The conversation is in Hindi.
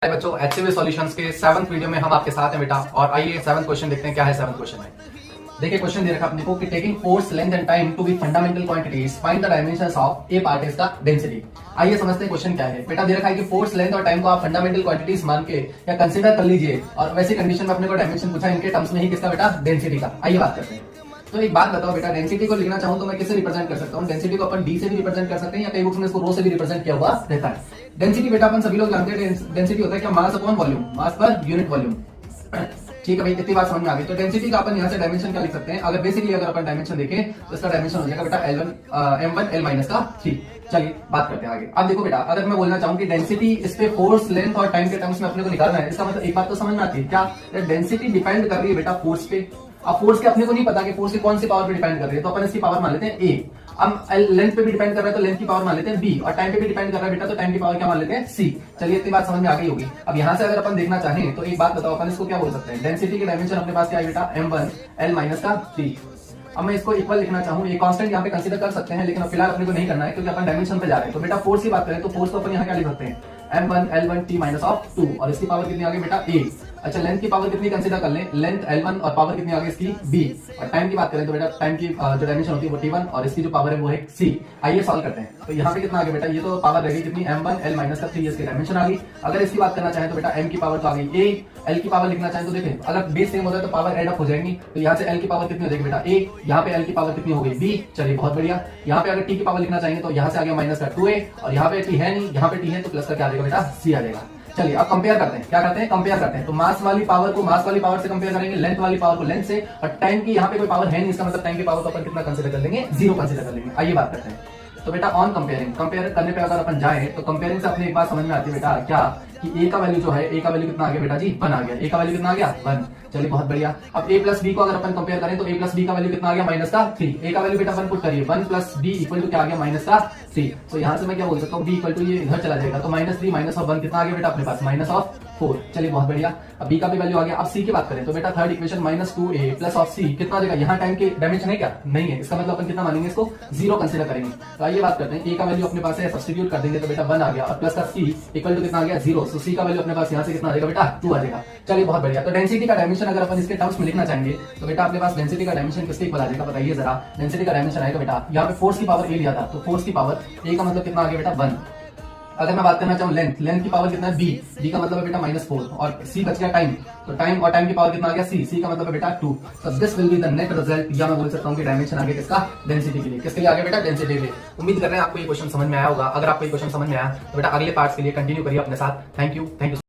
बच्चों एचसीवी सॉल्यूशंस के 7th वीडियो में हम आपके साथ हैं बेटा। और आइए 7th क्वेश्चन देखते हैं क्या है 7th क्वेश्चन में। देखिए क्वेश्चन दे रखा अपने को कि taking force length and time to be fundamental quantities find the dimensions of a particle का डेंसिटी। आइए समझते हैं क्वेश्चन क्या है। बेटा दे रखा है कि फोर्स लेंथ और टाइम को आप फंडामेंटल क्वांटिटीज मान के या कंसीडर कर लीजिए, और वैसी कंडीशन में अपने को डायमेंशन पूछा इनके टर्म्स में ही किसका बेटा, डेंसिटी का। आइए बात करते हैं। तो एक बात बताओ बेटा, डेंसिटी को लिखना चाहूं तो मैं किससे रिप्रेजेंट कर सकता हूं? डेंसिटी को अपन डी से भी रिप्रेजेंट कर सकते हैं या कई बुक्स में इसको रो से भी रिप्रेजेंट किया हुआ रहता है। डेंसिटी बेटा अपन सभी लोग जानते हैं, डेंसिटी होता है क्या, मास अपॉन वॉल्यूम, मास पर यूनिट वॉल्यूम। ठीक है भाई, इतनी बात समझ में आ गई। तो डेंसिटी का अपन यहाँ से डायमेंशन क्या लिख सकते हैं? अगर बेसिकली अगर अपन डायमेंशन देखें तो इसका डायमेंशन हो जाएगा बेटा m1 l माइनस का 3। चलिए बात करते हैं आगे। अब देखो बेटा, अगर मैं बोलना चाहूं कि डेंसिटी इस पे फोर्स लेंथ और टाइम के टर्म्स में अपने को निकालना है, इसका मतलब एक बात तो समझ में आती है क्या, डेंसिटी डिपेंड कर रही है बेटा फोर्स पे। अब फोर्स के अपने को नहीं पता कि फोर्स की कौन सी पावर पे डिपेंड कर रही है, तो अपन इसकी पावर मान लेते हैं ए। अब लेंथ पे भी डिपेंड कर रहा है तो लेंथ की पावर मान लेते हैं बी, और टाइम पे भी डिपेंड कर रहा है बेटा तो टाइम की पावर क्या मान लेते हैं सी। चलिए इतनी बात समझ में आ गई होगी। अब यहाँ से अगर अपन देखना चाहें तो एक बात बताओ, अपन इसको क्या बोल सकते हैं? डेंसिटी के डायमेंशन अपने पास क्या है बेटा, m1 l माइनस का 3। अब मैं इसको इक्वल लिखना चाहूं, ये कांस्टेंट यहाँ पे कंसीडर कर सकते हैं, लेकिन फिलहाल अपने को नहीं करना है क्योंकि अपन डायमेंशन पे जा रहे हैं। तो बेटा फोर्स की बात करें तो फोर्स को अपन यहाँ क्या लिख सकते हैं, m1 l1 t minus of 2, और इसकी पावर कितनी आ गई बेटा a। अच्छा लेंथ की पावर कितनी कंसीडर कर लें, लेंथ l1 और पावर कितनी आ गई इसकी b। और टाइम की बात करें तो बेटा टाइम की जो डायमेंशन होती है वो t1 और इसकी जो पावर है वो है c। आइए सॉल्व करते हैं। तो यहाँ पे कितना आ गया बेटा, ये तो पावर रहेगी कितनी, m1 l माइनस का 3, इसकी डायमेंशन आ गई। अगर इसकी बात करना चाहें तो बेटा m की पावर तो आ गई a, l की पावर लिखना चाहें तो देखें अगर बेस सेम होता है तो पावर एड अप हो जाएंगी। तो यहाँ से l की पावर कितनी हो जाएगी बेटा a, यहाँ पे l की पावर कितनी हो गई b। चलिए बहुत बढ़िया। यहाँ पे अगर t की पावर लिखना चाहेंगे तो यहाँ से आ गया माइनस का 2a, और यहाँ पे t है नहीं, यहाँ पे t है तो प्लस का क्या आ जाएगा बेटा, c आ जाएगा। चलिए अब कंपेयर करते हैं, क्या करते हैं, कंपेयर करते हैं। तो मास वाली पावर को मास वाली पावर से कंपेयर करेंगे, लेंथ वाली पावर को लेंथ से, और टाइम की यहाँ पे कोई पावर है नहीं, इसका मतलब टाइम की पावर को अपन कितना कंसीडर कर लेंगे, 0 कंसीडर कर लेंगे। आइए बात करते हैं। तो बेटा ऑन कंपेयरिंग, कंपेयर करने पे अगर अपन जाए तो कंपेयरिंग से अपने एक बात समझ में आती है बेटा क्या, कि a का वैल्यू जो है, a का वैल्यू कितना आ गया बेटा जी, 1 आ गया। a का वैल्यू कितना आ गया, 1। चलिए बहुत बढ़िया। अब a प्लस b को अगर अपन कंपेयर करें तो a प्लस b का वैल्यू कितना आ गया, माइनस का 3। a का वैल्यू बेटा 1 पुट करिए, 1 प्लस b इक्वल टू क्या आ गया, माइनस का 3। तो यहाँ से मैं क्या बोल सकता हूँ, b इक्वल टू ये इधर चला जाएगा तो माइनस 3 माइनस ऑफ 1 कितना आ गया बेटा अपने पास, माइनस ऑफ 4। चलिए बहुत बढ़िया। अब b का भी वैल्यू आ गया। अब c की बात करें तो बेटा third equation minus 2a plus of c कितना आ जाएगा, यहाँ टाइम के डायमेंशन है क्या, नहीं है, इसका मतलब अपन कितना मानेंगे, इसको 0 कंसीडर करेंगे। तो आइए बात करते हैं। a का वैल्यू अपने पास है, सब्स्टिट्यूट कर देंगे तो बेटा 1 आ गया, और प्लस का c इक्वल टू कितना आ गया, 0। तो c का वैल्यू अपने पास यहाँ से कितना आ जाएगा बेटा, 2 आ जाएगा। चलिए बहुत बढ़िया। तो डेंसिटी का डायमेंशन अगर अपन इसके टर्म्स में लिखना चाहेंगे तो बेटा अपने पास डेंसिटी का डायमेंशन किसके इक्वल आ जाएगा, बताइए जरा। डेंसिटी का डायमेंशन आएगा बेटा, यहाँ पे फोर्स की पावर a लिया था तो फोर्स की पावर a का मतलब कितना आ गया बेटा, 1। अगर मैं बात करना चाहूँ लेंथ, लेंथ की पावर कितना है b, b का मतलब है बेटा -4, और c बच गया टाइम, तो टाइम और टाइम की पावर कितना आ गया c, c का मतलब है बेटा 2। So this will be the net result, या मैं बोल सकता हूँ कि डायमेंशन आ गया किसका, डेंसिटी के लिए। किसके लिए आ गया बेटा, डेंसिटी के लिए। उम्मीद कर रहे हैं आपको ये क्वेश्चन समझ में आया होगा। अगर आपको ये क्वेश्चन समझ में आया तो बेटा अगले पार्ट्स के लिए कंटिन्यू करिए अपने साथ। Thank you.